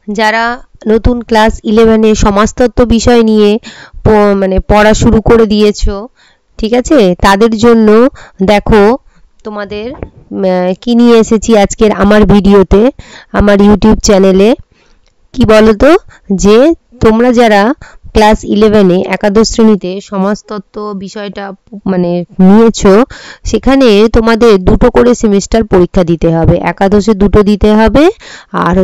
যারা নতুন ক্লাস 11-এ সমাজতত্ত্ব বিষয় নিয়ে মানে পড়া শুরু করে দিয়েছো, ঠিক আছে, তাদের জন্য দেখো তোমাদের কি নিয়ে এসেছি আজকের আমার ভিডিওতে, আমার ইউটিউব চ্যানেলে। কি বলতো, যে তোমরা যারা ক্লাস 11-এ একাদশ শ্রেণীতে সমাজতত্ত্ব বিষয়টা মানে নিয়েছো, সেখানে তোমাদের দুটো করে সেমিস্টার পরীক্ষা দিতে হবে। একাদশে দুটো দিতে হবে, আর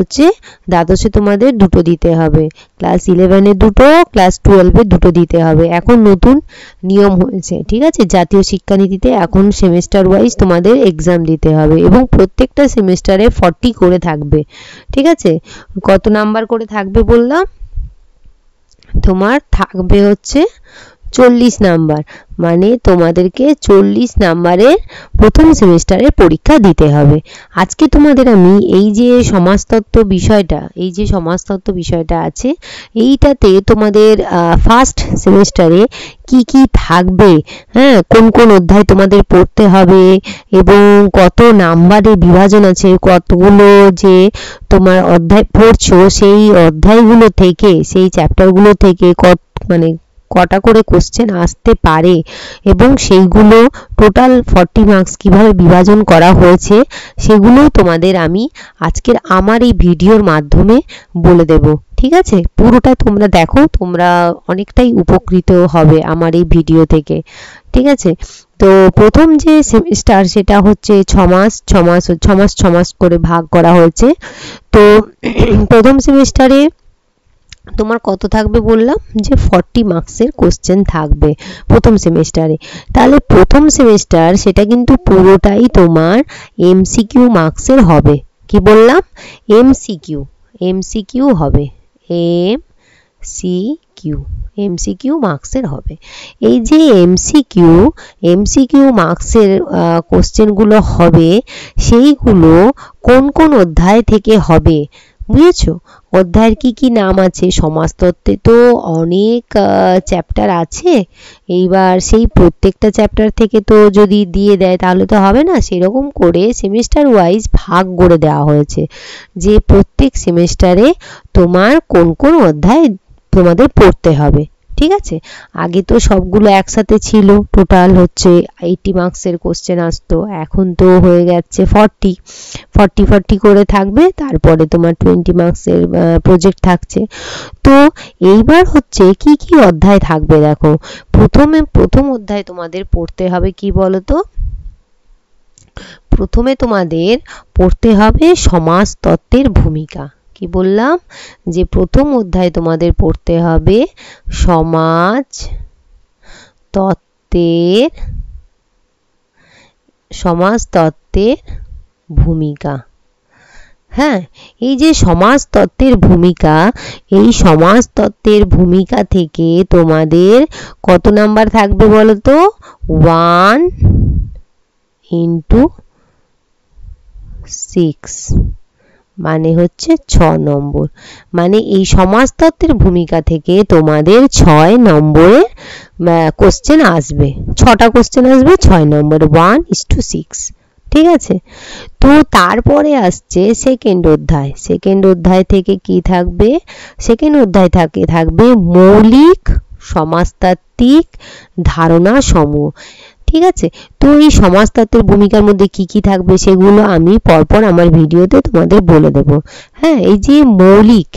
দ্বাদশে তোমাদের দুটো দিতে হবে। ক্লাস 11-এ দুটো, ক্লাস 12-এ দুটো দিতে হবে। এখন নতুন নিয়ম হয়েছে, ঠিক আছে, জাতীয় শিক্ষানীতিতে এখন সেমিস্টার ওয়াইজ তোমাদের এক্সাম দিতে হবে, এবং প্রত্যেকটা সেমিস্টারে 40 করে থাকবে, ঠিক আছে। কত নাম্বার করে থাকবে বললাম? তোমার থাকবে 40 নাম্বার, মানে তোমাদেরকে 40 নাম্বারের প্রথম সেমিস্টারের পরীক্ষা দিতে হবে। আজকে তোমাদের আমি এই যে সমাজতত্ত্ব বিষয়টা আছে, এইটাতে তোমাদের ফার্স্ট সেমিস্টারে কি কি থাকবে, হ্যাঁ, কোন কোন অধ্যায় তোমাদের পড়তে হবে, এবং কত নাম্বারে বিভাজন আছে, কতগুলো যে তোমার অধ্যায় পড়ছো, সেই অধ্যায়গুলো থেকে, সেই চ্যাপ্টারগুলো থেকে কটা করে কোশ্চেন আসতে পারে, এবং সেইগুলো টোটাল 40 মার্কস কিভাবে বিভাজন করা হয়েছে, সেগুলো তোমাদের আমি আজকের আমার এই ভিডিওর মাধ্যমে বলে দেব, ঠিক আছে। পুরোটা তোমরা দেখো, তোমরা অনেকটাই উপকৃত হবে আমার এই ভিডিও থেকে, ঠিক আছে। তো প্রথম যে সেমিস্টার সেটা 6 মাস করে ভাগ করা হয়েছে। তো প্রথম সেমিস্টারে তোমার কত থাকবে বললাম, যে 40 মার্কসের কোশ্চেন থাকবে প্রথম সেমিস্টারে। তাহলে প্রথম সেমিস্টার সেটা কিন্তু পুরোটাই তোমার এমসিকিউ মার্কসের হবে। কি বললাম? এমসিকিউ হবে, এমসিকিউ মার্কসের হবে। এই যে এমসিকিউ মার্কসের কোশ্চেনগুলো হবে, সেইগুলো কোন কোন অধ্যায় থেকে হবে, বুঝেছো? অধ্যায়ের কি কি নাম আছে? সমাজতত্ত্বে তো অনেক চ্যাপ্টার আছে, এইবার সেই প্রত্যেকটা চ্যাপ্টার থেকে তো যদি দিয়ে দেয় তাহলে তো হবে না, সেরকম করে সেমিস্টার ওয়াইজ ভাগ করে দেওয়া হয়েছে, যে প্রত্যেক সেমিস্টারে তোমার কোন কোন অধ্যায় তোমাদের পড়তে হবে, ঠিক আছে। আগে তো সবগুলো একসাথে ছিল, টোটাল 80 মার্কসের কোশ্চেন আসতো, এখন তো হয়ে গেছে 40 করে থাকবে, তারপরে তোমার 20 মার্কসের প্রজেক্ট থাকছে। তো এইবার কি কি অধ্যায় থাকবে দেখো। প্রথম অধ্যায় তোমাদের পড়তে হবে কি বলতো? প্রথমে তোমাদের পড়তে হবে সমাজতত্ত্বের ভূমিকা। কি বললাম? যে প্রথম অধ্যায় তোমাদের পড়তে হবে সমাজতত্ত্বের ভূমিকা। হ্যাঁ, এই যে সমাজতত্ত্বের ভূমিকা, এই সমাজতত্ত্বের ভূমিকা থেকে তোমাদের কত নাম্বার থাকবে বলতো? 1 × 6, মানে 6 নম্বর। মানে এই সমাজতত্ত্বের ভূমিকা থেকে তোমাদের 6 নম্বরের কোশ্চেন আসবে, 6টা কোশ্চেন আসবে 6 নম্বর, 1:6, ঠিক আছে। তো তারপরে আসছে সেকেন্ড অধ্যায় থেকে কি থাকবে? সেকেন্ড অধ্যায় থাকবে মৌলিক সমাজতাত্ত্বিক ধারণা সমূহ, ঠিক আছে। তো এই সমাজতত্ত্বের ভূমিকার মধ্যে কি কি থাকবে সেগুলো আমি পরপর আমার ভিডিওতে তোমাদের বলে দেব। হ্যাঁ, এই যে মৌলিক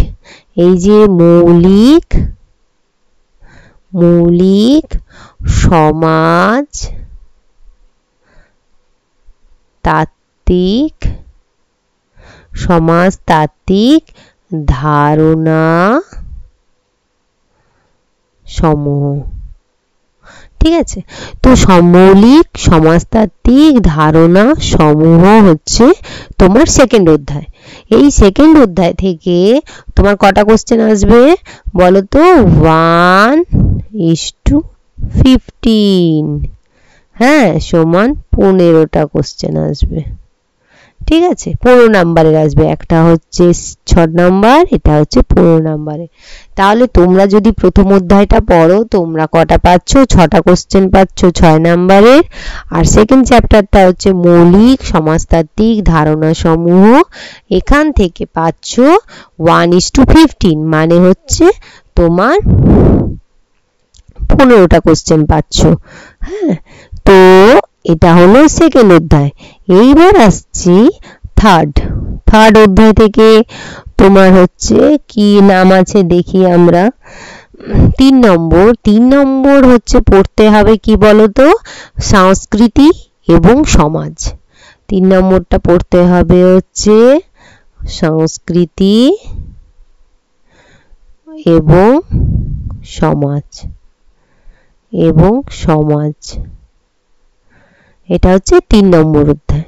সমাজতাত্ত্বিক ধারণা সমূহ, ঠিক আছে। তো মৌলিক সমাজতাত্ত্বিক ধারণা সমূহ তোমার সেকেন্ড অধ্যায়। এই সেকেন্ড অধ্যায় থেকে তোমার কটা কোশ্চেন আসবে বলতো? 1:15, হ্যাঁ, সমান 15টা কোশ্চেন আসবে, ঠিক আছে, 15 নাম্বারের আসবে, একটা হচ্ছে 6 নাম্বার, এটা হচ্ছে 15 নাম্বারে। তাহলে তোমরা যদি প্রথম অধ্যায়টা পড়ো তোমরা কটা পাচ্ছ, 6টা কোশ্চেন পাচ্ছ 6 নাম্বারের। আর সেকেন্ড চ্যাপ্টারটা হচ্ছে মৌলিক সমাজতাত্ত্বিক ধারণা সমূহ, এখান থেকে পাচ্ছ 1:15, মানে হচ্ছে তোমার 15টা কোশ্চেন পাচ্ছ। হ্যাঁ, তো এটা হলো সেকেন্ড অধ্যায়। এইবার আসছি থার্ড অধ্যায় থেকে তোমার হচ্ছে কি নাম আছে দেখি আমরা। 3 নম্বর হচ্ছে পড়তে হবে কি বলতো, সংস্কৃতি এবং সমাজ। 3 নম্বরটা পড়তে হবে হচ্ছে সংস্কৃতি এবং সমাজ। এটা হচ্ছে 3 নম্বর অধ্যায়।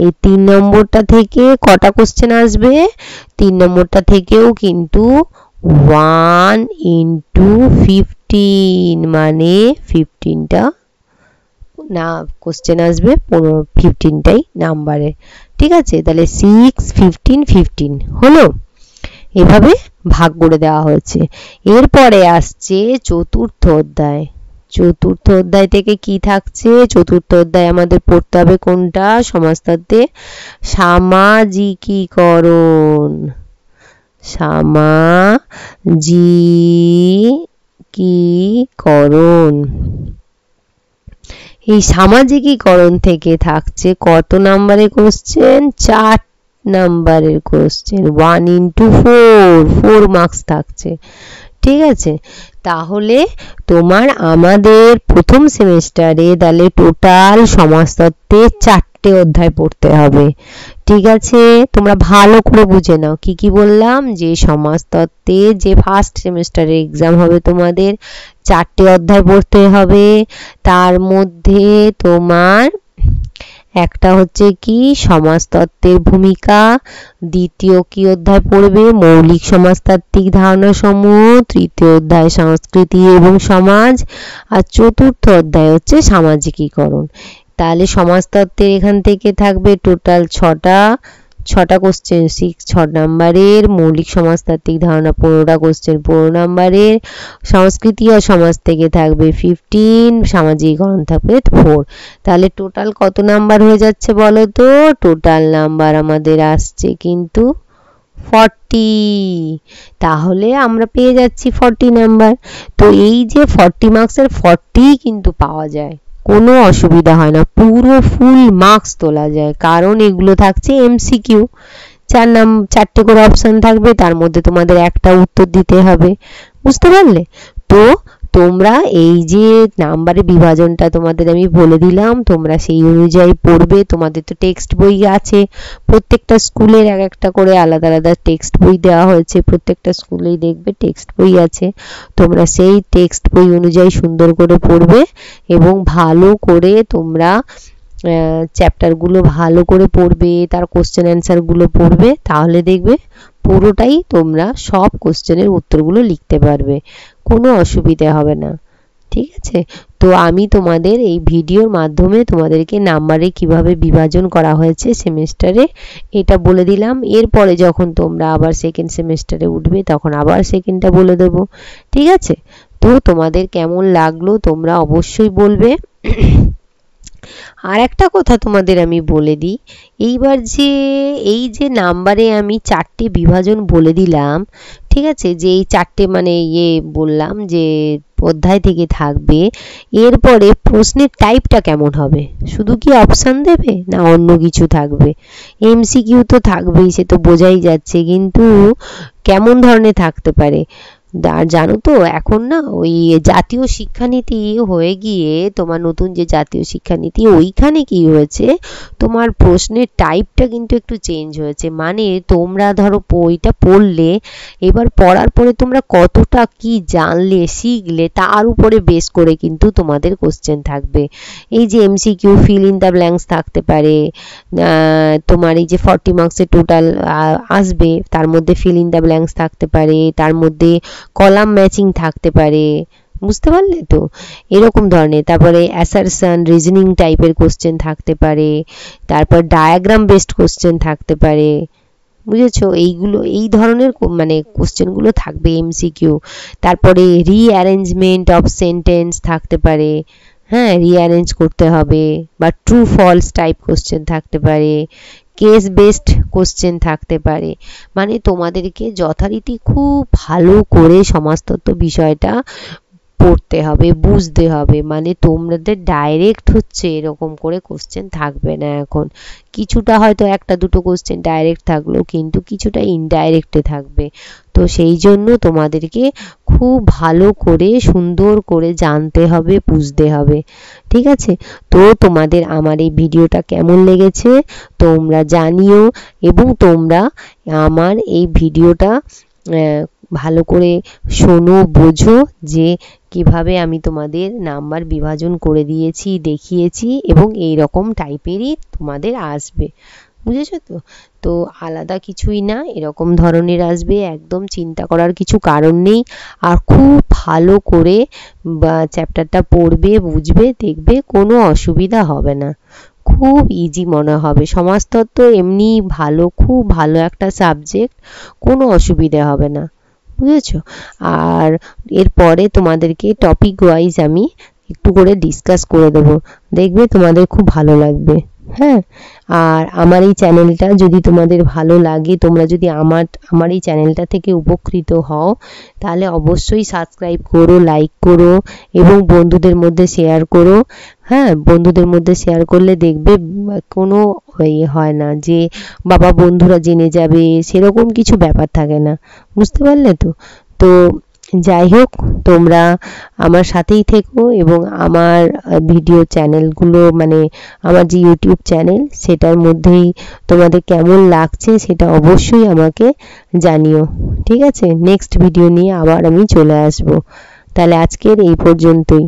এই 3 নম্বরটা থেকে কটা কোশ্চেন আসবে, 3 নম্বরটা থেকেও কিন্তু 1:15, মানে 15টা না কোশ্চেন আসবে, 15টাই নাম্বারে। ঠিক আছে, তাহলে 6, 15, 15 হলো, এভাবে ভাগ করে দেওয়া হয়েছে। এরপরে আসছে চতুর্থ অধ্যায়। চতুর্থ অধ্যায় থেকে কি থাকছে, চতুর্থ অধ্যায় আমাদের পড়তে হবে কোনটা, সমাজতত্ত্বে সামাজিকীকরণ। এই সামাজিকীকরণ থেকে থাকছে কত নাম্বারের কোশ্চেন, 4 নাম্বারের কোশ্চেন, 1:4 মার্কস থাকছে। ঠিক আছে, তাহলে তোমার আমাদের প্রথম সেমিস্টারে তাহলে টোটাল সমাজতত্ত্বে 4টে অধ্যায় পড়তে হবে। ঠিক আছে, তোমরা ভালো করে বুঝে নাও কি কি বললাম, যে সমাজতত্ত্বে যে ফার্স্ট সেমিস্টারে এক্সাম হবে তোমাদের 4টে অধ্যায় পড়তে হবে। তার মধ্যে তোমার একটা হচ্ছে কি সমাজতত্ত্বের ভূমিকা, দ্বিতীয় কি অধ্যায় পড়বে মৌলিক সমাজতাত্ত্বিক ধারণা সমূহ, তৃতীয় অধ্যায় সংস্কৃতি এবং সমাজ, আর চতুর্থ অধ্যায় হচ্ছে সামাজিকীকরণ। তাহলে সমাজতত্ত্বের এখান থেকে থাকবে টোটাল 6টা কোশ্চেন 6 নাম্বারের, মৌলিক সমাজতাত্ত্বিক ধারণা 15টা কোশ্চেন 15 নাম্বারের, সংস্কৃতি ও সমাজ থেকে থাকবে 15, সামাজিকীকরণ থাকবে 4। তাহলে টোটাল কত নাম্বার হয়ে যাচ্ছে বলো তো, টোটাল নাম্বার আমাদের আসছে কিন্তু 40। তাহলে আমরা পেয়ে যাচ্ছি 40 নাম্বার। তো এই যে 40 মার্কসের 40 কিন্তু পাওয়া যায়, কোনো অসুবিধা হয় না, পুরো ফুল মার্কস তোলা যায়, কারণ এগুলো থাকছে এমসিকিউ। 4টে করে অপশন থাকবে, তার মধ্যে তোমাদের একটা উত্তর দিতে হবে। বুঝতে পারলে? তো তোমরা এই যে নাম্বারের বিভাজনটা তোমাদের আমি বলে দিলাম, তোমরা সেই অনুযায়ী পড়বে। তোমাদের তো টেক্সট বই আছে, প্রত্যেকটা স্কুলের এক একটা করে আলাদা আলাদা টেক্সট বই দেওয়া হয়েছে, প্রত্যেকটা স্কুলেই দেখবে টেক্সট বই আছে। তোমরা সেই টেক্সট বই অনুযায়ী সুন্দর করে পড়বে এবং ভালো করে তোমরা চ্যাপ্টারগুলো ভালো করে পড়বে, তার কোশ্চেন অ্যান্সারগুলো পড়বে, তাহলে দেখবে পুরোটাই তোমরা সব কোশ্চেনের উত্তরগুলো লিখতে পারবে, কোনো অসুবিধা হবে না। ঠিক আছে, তো আমি তোমাদের এই ভিডিওর মাধ্যমে তোমাদেরকে নাম্বারে কিভাবে বিভাজন করা হয়েছে সেমিস্টারে এটা বলে দিলাম। এরপরে যখন তোমরা আবার সেকেন্ড সেমিস্টারে উঠবে তখন আবার সেকেন্ডটা বলে দেবো। ঠিক আছে, তো তোমাদের কেমন লাগলো তোমরা অবশ্যই বলবে। আর একটা কথা তোমাদের আমি বলে দিই, এইবার যে এই যে নাম্বারে আমি 4টে বিভাজন বলে দিলাম, ঠিক আছে, যে এই 4টে মানে বললাম যে অধ্যায় থেকে থাকবে, এরপরে প্রশ্নের টাইপটা কেমন হবে, শুধু কি অপশন দেবে না অন্য কিছু থাকবে? এমসিকিউ তো থাকবেই, সে তো বোঝাই যাচ্ছে, কিন্তু কেমন ধরনের থাকতে পারে? আর জানো তো এখন না ওই জাতীয় শিক্ষানীতি হয়ে গিয়ে তোমার নতুন যে জাতীয় শিক্ষানীতি ওইখানে কি হয়েছে, তোমার প্রশ্নের টাইপটা কিন্তু একটু চেঞ্জ হয়েছে। মানে তোমরা ধরো বইটা পড়লে, এবার পড়ার পরে তোমরা কতটা কি জানলে শিখলে তার উপরে বেস করে কিন্তু তোমাদের কোশ্চেন থাকবে। এই যে MCQ fill in the blanks থাকতে পারে, তোমার এই যে 40 মার্কসের টোটাল আসবে তার মধ্যে ফিল ইন দ্য ব্ল্যাঙ্কস থাকতে পারে, তার মধ্যে কলাম ম্যাচিং থাকতে পারে। বুঝতে পারলে তো? এরকম ধরনের। তারপরে অ্যাসারশন রিজনিং টাইপের কোশ্চেন থাকতে পারে, তারপর ডায়াগ্রাম বেসড কোশ্চেন থাকতে পারে, বুঝেছো? এইগুলো এই ধরনের মানে কোশ্চেনগুলো থাকবে এমসিকিউ। তারপরে রিঅ্যারেঞ্জমেন্ট অফ সেন্টেন্স থাকতে পারে, হ্যাঁ, রিঅ্যারেঞ্জ করতে হবে, বা ট্রু ফলস টাইপ কোশ্চেন থাকতে পারে, কেস বেসড কোশ্চেন থাকতে পারে। মানে তোমাদেরকে যথারীতি খুব ভালো করে সমাজতত্ত্ব বিষয়টা পড়তে হবে, বুঝতে হবে। মানে তোমাদের ডাইরেক্ট হচ্ছে এরকম করে কোশ্চেন থাকবে না এখন। কিছুটা হয়তো একটা দুটো কোশ্চেন ডাইরেক্ট থাকলো, কিন্তু কিছুটা ইনডাইরেক্টে থাকবে। তো সেই জন্য তোমাদেরকে খুব ভালো করে সুন্দর করে জানতে হবে, বুঝতে হবে, ঠিক আছে? তো তোমাদের আমার এই ভিডিওটা কেমন লেগেছে তোমরা জানিও, এবং তোমরা আমার এই ভিডিওটা ভালো করে শোনো, বোঝো যে কিভাবে আমি তোমাদের নাম্বার বিভাজন করে দিয়েছি, দেখিয়েছি, এবং এই রকম টাইপেরই তোমাদের আসবে, বুঝেছো তো? তো আলাদা কিছুই না, এরকম ধরনের আসবে, একদম চিন্তা করার কিছু কারণ নেই। আর খুব ভালো করে চ্যাপ্টারটা পড়বে, বুঝবে, দেখবে কোনো অসুবিধা হবে না, খুব ইজি মনে হবে। সমাজতত্ত্ব এমনি ভালো, খুব ভালো একটা সাবজেক্ট, কোনো অসুবিধা হবে না, বুঝেছো? আর এরপরে তোমাদেরকে টপিক ওয়াইজ আমি একটু করে ডিসকাস করে দেবো, দেখবে তোমাদের খুব ভালো লাগবে। হ্যাঁ, আর আমার এই চ্যানেলটা যদি তোমাদের ভালো লাগে, তোমরা যদি আমার এই চ্যানেলটা থেকে উপকৃত হও, তাহলে অবশ্যই সাবস্ক্রাইব করো, লাইক করো, এবং বন্ধুদের মধ্যে শেয়ার করো। হ্যাঁ, বন্ধুদের মধ্যে শেয়ার করলে দেখবে কোনো হয় না যে বাবা বন্ধুরা জেনে যাবে, সেরকম কিছু ব্যাপার থাকে না, বুঝতে পারলে তো? তো যাই হোক, তোমরা আমার সাথেই থেকো, এবং আমার ভিডিও চ্যানেলগুলো, মানে আমার যে ইউটিউব চ্যানেল, সেটার মধ্যেই তোমাদের কেমন লাগছে সেটা অবশ্যই আমাকে জানিও, ঠিক আছে? নেক্সট ভিডিও নিয়ে আবার আমি চলে আসবো। তাহলে আজকের এই পর্যন্তই।